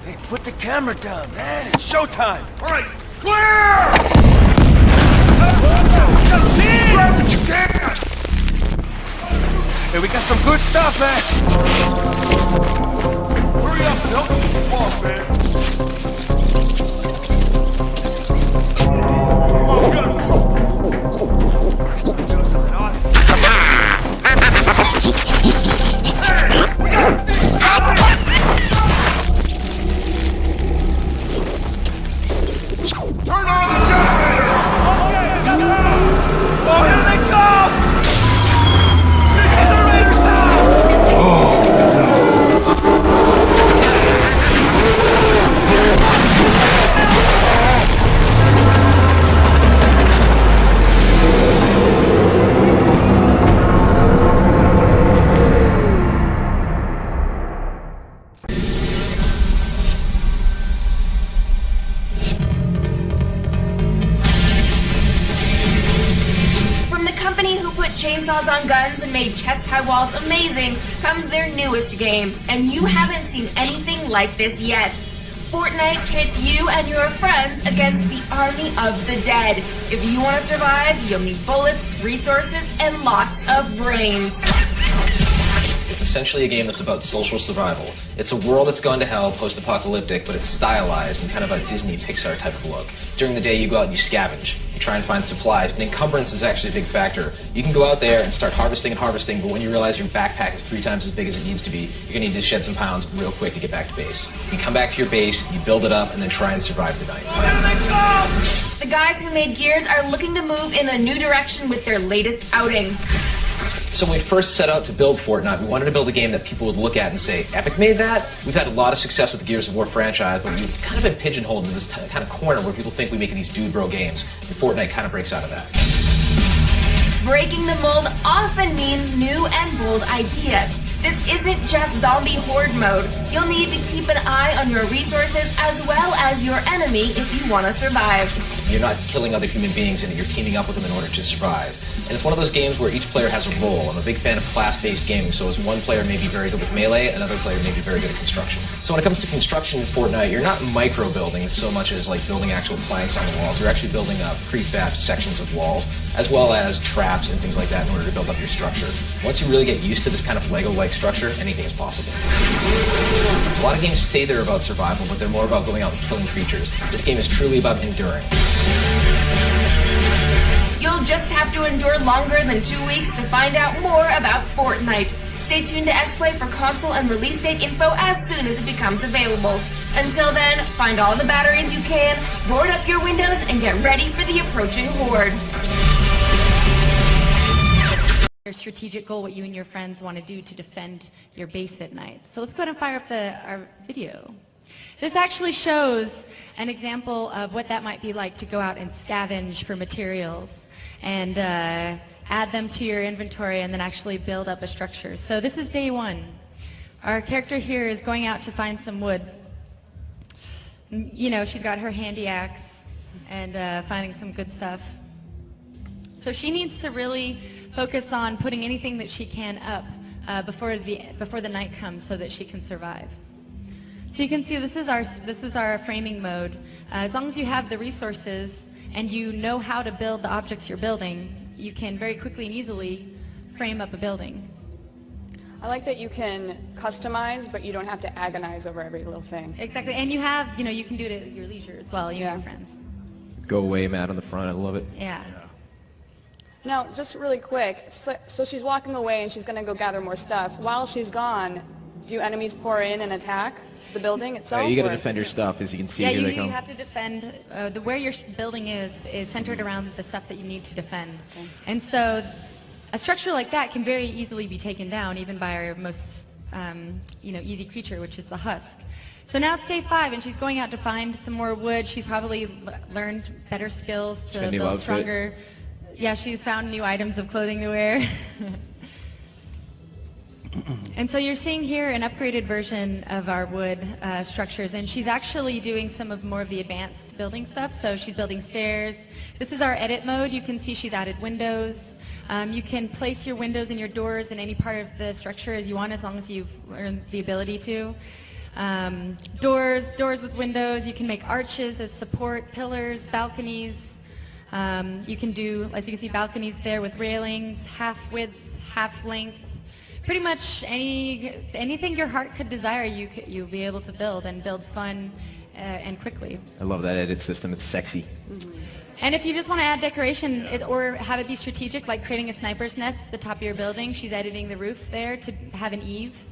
Hey, put the camera down, man. It's showtime. All right, clear! Grab what you can! Hey, we got some good stuff, man. Hurry up, Bill. Come on, man. Come on, we gotta move. Doing something awesome. Hey, we gotta stop it! Turn on the generator! Oh, here they go! Incinerators now! Chainsaws on guns and made chest-high walls amazing comes their newest game, and you haven't seen anything like this yet. Fortnite pits you and your friends against the army of the dead. If you want to survive, you'll need bullets, resources, and lots of brains. It's essentially a game that's about social survival. It's a world that's gone to hell, post-apocalyptic, but it's stylized in kind of a Disney Pixar type of look. During the day, you go out and you scavenge. You try and find supplies, but encumbrance is actually a big factor. You can go out there and start harvesting, but when you realize your backpack is 3 times as big as it needs to be, you're gonna need to shed some pounds real quick to get back to base. You come back to your base, you build it up, and then try and survive the night. The guys who made Gears are looking to move in a new direction with their latest outing. So when we first set out to build Fortnite, we wanted to build a game that people would look at and say, Epic made that? We've had a lot of success with the Gears of War franchise, but we've kind of been pigeonholed in this kind of corner where people think we make these dude bro games, and Fortnite kind of breaks out of that. Breaking the mold often means new and bold ideas. This isn't just zombie horde mode. You'll need to keep an eye on your resources as well as your enemy if you want to survive. You're not killing other human beings and you're teaming up with them in order to survive. And it's one of those games where each player has a role. I'm a big fan of class-based gaming, so as one player may be very good with melee, another player may be very good at construction. So when it comes to construction in Fortnite, you're not micro-building so much as like building actual planks on the walls. You're actually building prefabbed sections of walls, as well as traps and things like that in order to build up your structure. Once you really get used to this kind of Lego-like structure, anything is possible. A lot of games say they're about survival, but they're more about going out and killing creatures. This game is truly about enduring. You'll just have to endure longer than 2 weeks to find out more about Fortnite. Stay tuned to X-Play for console and release date info as soon as it becomes available. Until then, find all the batteries you can, board up your windows, and get ready for the approaching horde. Your strategic goal, what you and your friends want to do to defend your base at night. So let's go ahead and fire up our video. This actually shows an example of what that might be like to go out and scavenge for materials and add them to your inventory and then actually build up a structure. So this is day one. Our character here is going out to find some wood. You know, she's got her handy axe and finding some good stuff. So she needs to really focus on putting anything that she can up before the night comes so that she can survive. So you can see this is our framing mode. As long as you have the resources and you know how to build the objects you're building, you can very quickly and easily frame up a building. I like that you can customize, but you don't have to agonize over every little thing. Exactly, and you have, you can do it at your leisure as well, you and your friends. Go away mat on the front, I love it. Yeah. Now, just really quick, so she's walking away and she's going to go gather more stuff. While she's gone, do enemies pour in and attack the building itself? You got to defend your stuff, as you can see. Yeah, here they you come. have to defend. Where your building is centered around the stuff that you need to defend. Okay. And so a structure like that can very easily be taken down, even by our most easy creature, which is the husk. So now it's day 5, and she's going out to find some more wood. She's probably learned better skills to build stronger. Yeah, she's found new items of clothing to wear. And so you're seeing here an upgraded version of our wood structures, and she's actually doing more of the advanced building stuff. So she's building stairs. This is our edit mode. You can see she's added windows. You can place your windows and your doors in any part of the structure as you want, as long as you've learned the ability to. Doors with windows. You can make arches as support, pillars, balconies. You can do, as you can see, balconies there with railings, half width, half length. Pretty much anything your heart could desire, you'll be able to build, and build fun and quickly. I love that edit system. It's sexy. And if you just want to add decoration or have it be strategic, like creating a sniper's nest at the top of your building, she's editing the roof there to have an eave,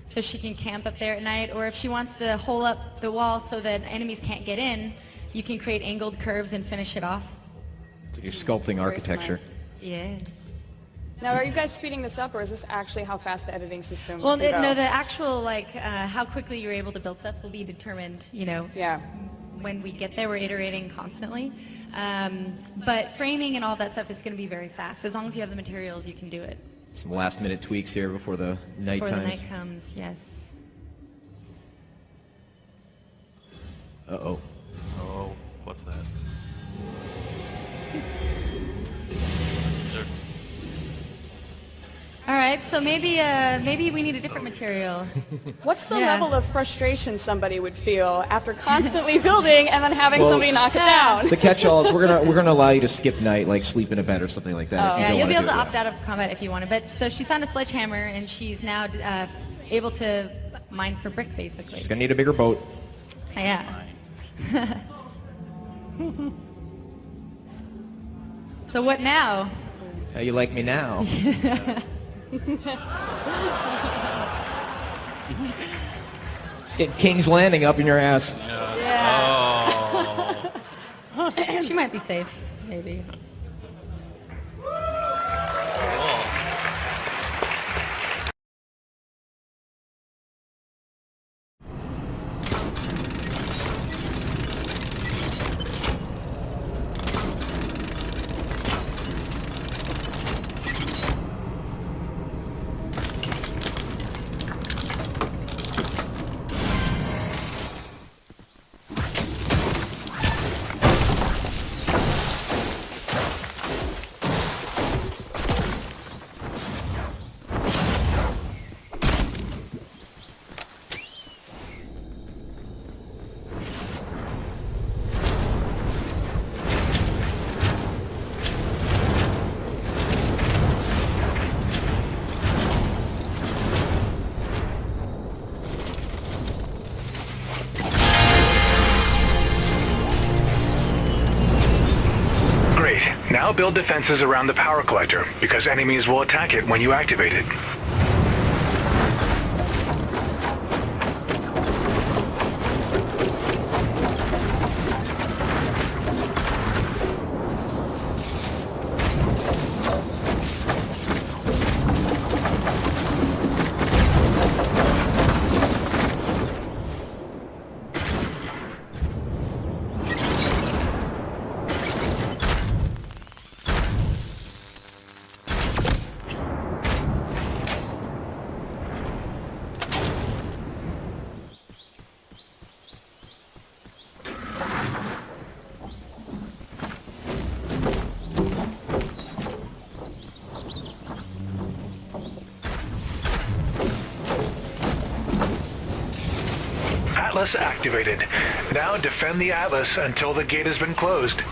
so she can camp up there at night. Or if she wants to hole up the wall so that enemies can't get in, you can create angled curves and finish it off. So you're sculpting architecture. Yes. Now, are you guys speeding this up, or is this actually how fast the editing system Well, can go? no, the actual, how quickly you're able to build stuff will be determined, Yeah. when we get there. We're iterating constantly. But framing and all that stuff is going to be very fast. As long as you have the materials, you can do it. Some last minute tweaks here before the night Before the times. night comes, yes. Uh-oh. Oh, what's that? All right, so maybe we need a different material. What's the Yeah. level of frustration somebody would feel after constantly building and then having Well, somebody knock it down? The catch-all is we're gonna allow you to skip night, like sleep in a bed or something like that. if you Yeah, don't you'll be wanna able to do it. opt out of combat if you want to. But so she's found a sledgehammer, and she's now able to mine for brick, basically. She's gonna need a bigger boat. Yeah. So what now? How you like me now? Just get King's Landing up in your ass. Yeah. She might be safe, maybe. Now build defenses around the power collector, because enemies will attack it when you activate it. Atlas activated. Now defend the Atlas until the gate has been closed.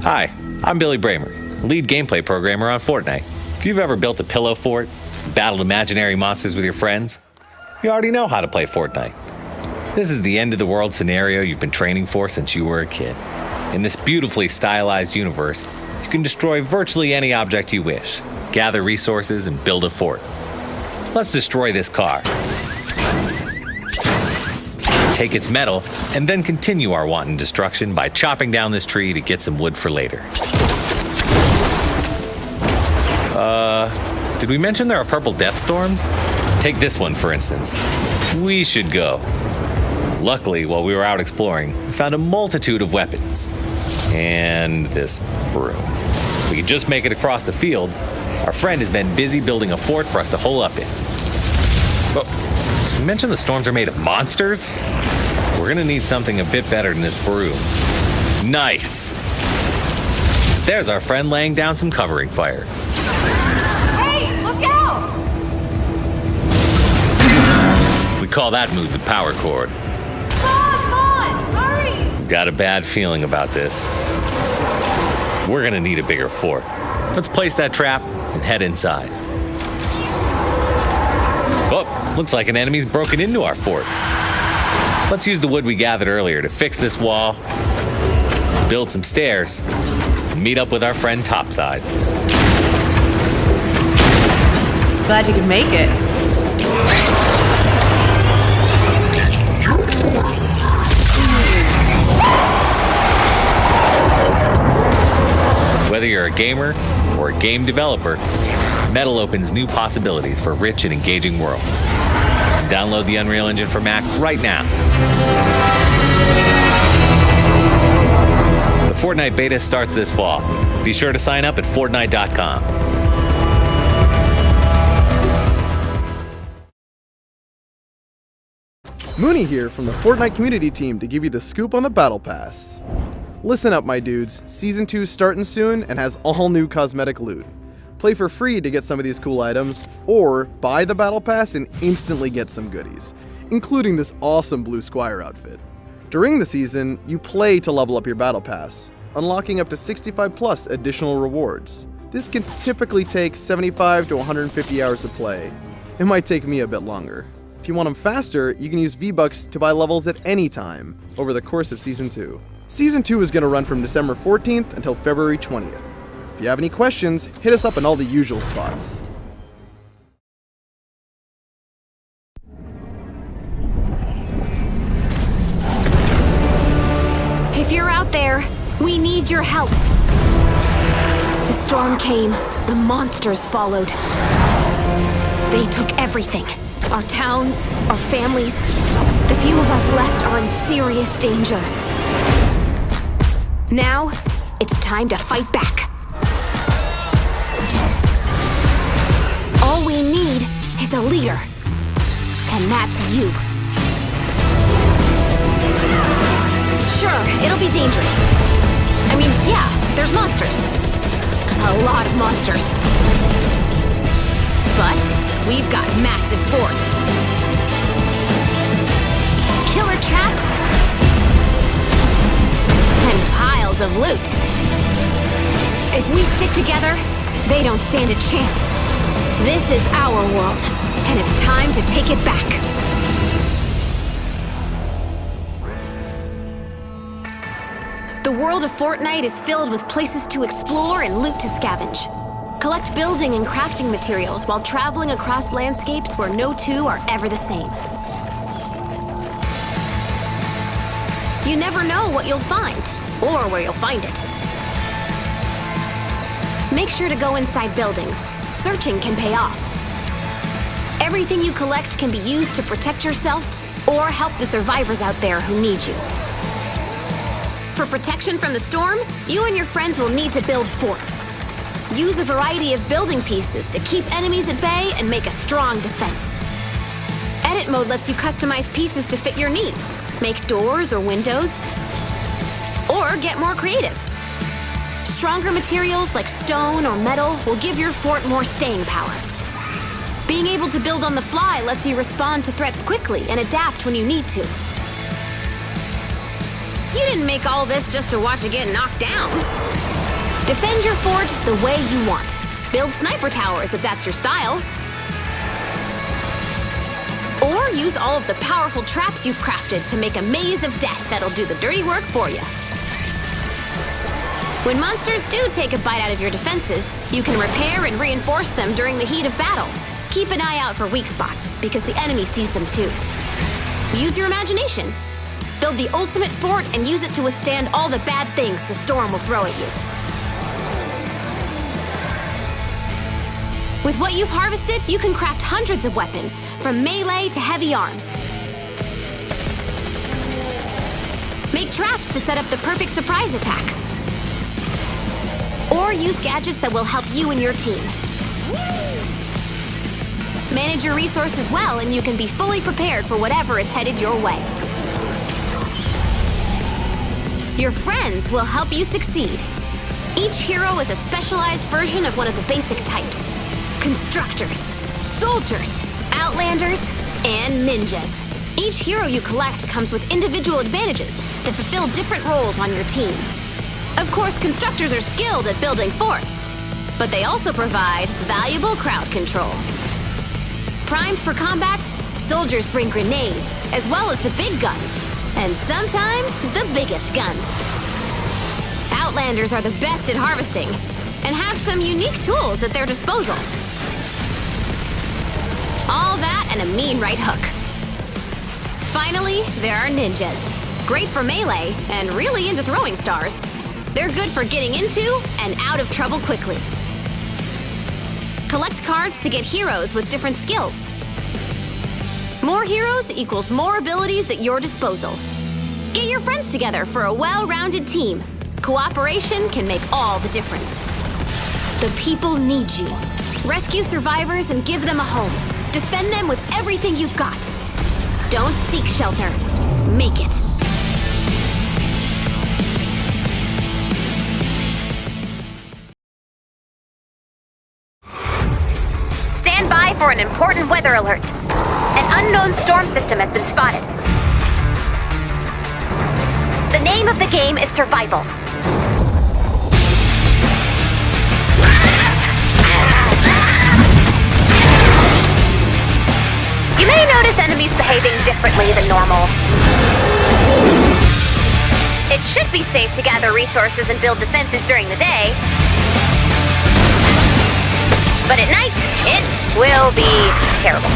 Hi, I'm Billy Bramer, lead gameplay programmer on Fortnite. If you've ever built a pillow fort, battled imaginary monsters with your friends, you already know how to play Fortnite. This is the end of the world scenario you've been training for since you were a kid. In this beautifully stylized universe, you can destroy virtually any object you wish, gather resources, and build a fort. Let's destroy this car, take its metal, and then continue our wanton destruction by chopping down this tree to get some wood for later. Did we mention there are purple death storms? Take this one, for instance. We should go. Luckily, while we were out exploring, we found a multitude of weapons. And this broom. We can just make it across the field. Our friend has been busy building a fort for us to hole up in. Oh, did we mention the storms are made of monsters? We're gonna need something a bit better than this broom. Nice! There's our friend laying down some covering fire. We call that move the power chord. Come on, hurry! Got a bad feeling about this. We're gonna need a bigger fort. Let's place that trap and head inside. Oh, looks like an enemy's broken into our fort. Let's use the wood we gathered earlier to fix this wall, build some stairs, and meet up with our friend topside. Glad you could make it. Whether you're a gamer or a game developer, Metal opens new possibilities for rich and engaging worlds. Download the Unreal Engine for Mac right now. The Fortnite beta starts this fall. Be sure to sign up at Fortnite.com. Mooney here from the Fortnite community team to give you the scoop on the Battle Pass. Listen up, my dudes. Season 2's starting soon and has all new cosmetic loot. Play for free to get some of these cool items, or buy the Battle Pass and instantly get some goodies, including this awesome blue Squire outfit. During the season, you play to level up your Battle Pass, unlocking up to 65 plus additional rewards. This can typically take 75 to 150 hours of play. It might take me a bit longer. If you want them faster, you can use V-Bucks to buy levels at any time over the course of Season 2. Season 2 is going to run from December 14th until February 20th. If you have any questions, hit us up in all the usual spots. If you're out there, we need your help. The storm came, the monsters followed. They took everything. Our towns, our families. The few of us left are in serious danger. Now, it's time to fight back. All we need is a leader, and that's you. Sure, it'll be dangerous. I mean, yeah, there's monsters. A lot of monsters. But we've got massive forts. Killer traps. And piles of loot. If we stick together, they don't stand a chance. This is our world, and it's time to take it back. The world of Fortnite is filled with places to explore and loot to scavenge. Collect building and crafting materials while traveling across landscapes where no two are ever the same. You never know what you'll find, or where you'll find it. Make sure to go inside buildings. Searching can pay off. Everything you collect can be used to protect yourself or help the survivors out there who need you. For protection from the storm, you and your friends will need to build forts. Use a variety of building pieces to keep enemies at bay and make a strong defense. Edit mode lets you customize pieces to fit your needs. Make doors or windows, or get more creative. Stronger materials like stone or metal will give your fort more staying power. Being able to build on the fly lets you respond to threats quickly and adapt when you need to. You didn't make all this just to watch it get knocked down. Defend your fort the way you want. Build sniper towers if that's your style. Or use all of the powerful traps you've crafted to make a maze of death that'll do the dirty work for you. When monsters do take a bite out of your defenses, you can repair and reinforce them during the heat of battle. Keep an eye out for weak spots, because the enemy sees them too. Use your imagination. Build the ultimate fort and use it to withstand all the bad things the storm will throw at you. With what you've harvested, you can craft hundreds of weapons, from melee to heavy arms. Make traps to set up the perfect surprise attack. Or use gadgets that will help you and your team. Manage your resources well and you can be fully prepared for whatever is headed your way. Your friends will help you succeed. Each hero is a specialized version of one of the basic types. Constructors, soldiers, outlanders, and ninjas. Each hero you collect comes with individual advantages that fulfill different roles on your team. Of course, constructors are skilled at building forts, but they also provide valuable crowd control. Primed for combat, soldiers bring grenades, as well as the big guns, and sometimes the biggest guns. Outlanders are the best at harvesting, and have some unique tools at their disposal. All that and a mean right hook. Finally, there are ninjas. Great for melee, and really into throwing stars. They're good for getting into and out of trouble quickly. Collect cards to get heroes with different skills. More heroes equals more abilities at your disposal. Get your friends together for a well-rounded team. Cooperation can make all the difference. The people need you. Rescue survivors and give them a home. Defend them with everything you've got. Don't seek shelter. Make it. Stand by for an important weather alert. An unknown storm system has been spotted. The name of the game is Survival. You may notice enemies behaving differently than normal. It should be safe to gather resources and build defenses during the day. But at night, it will be terrible.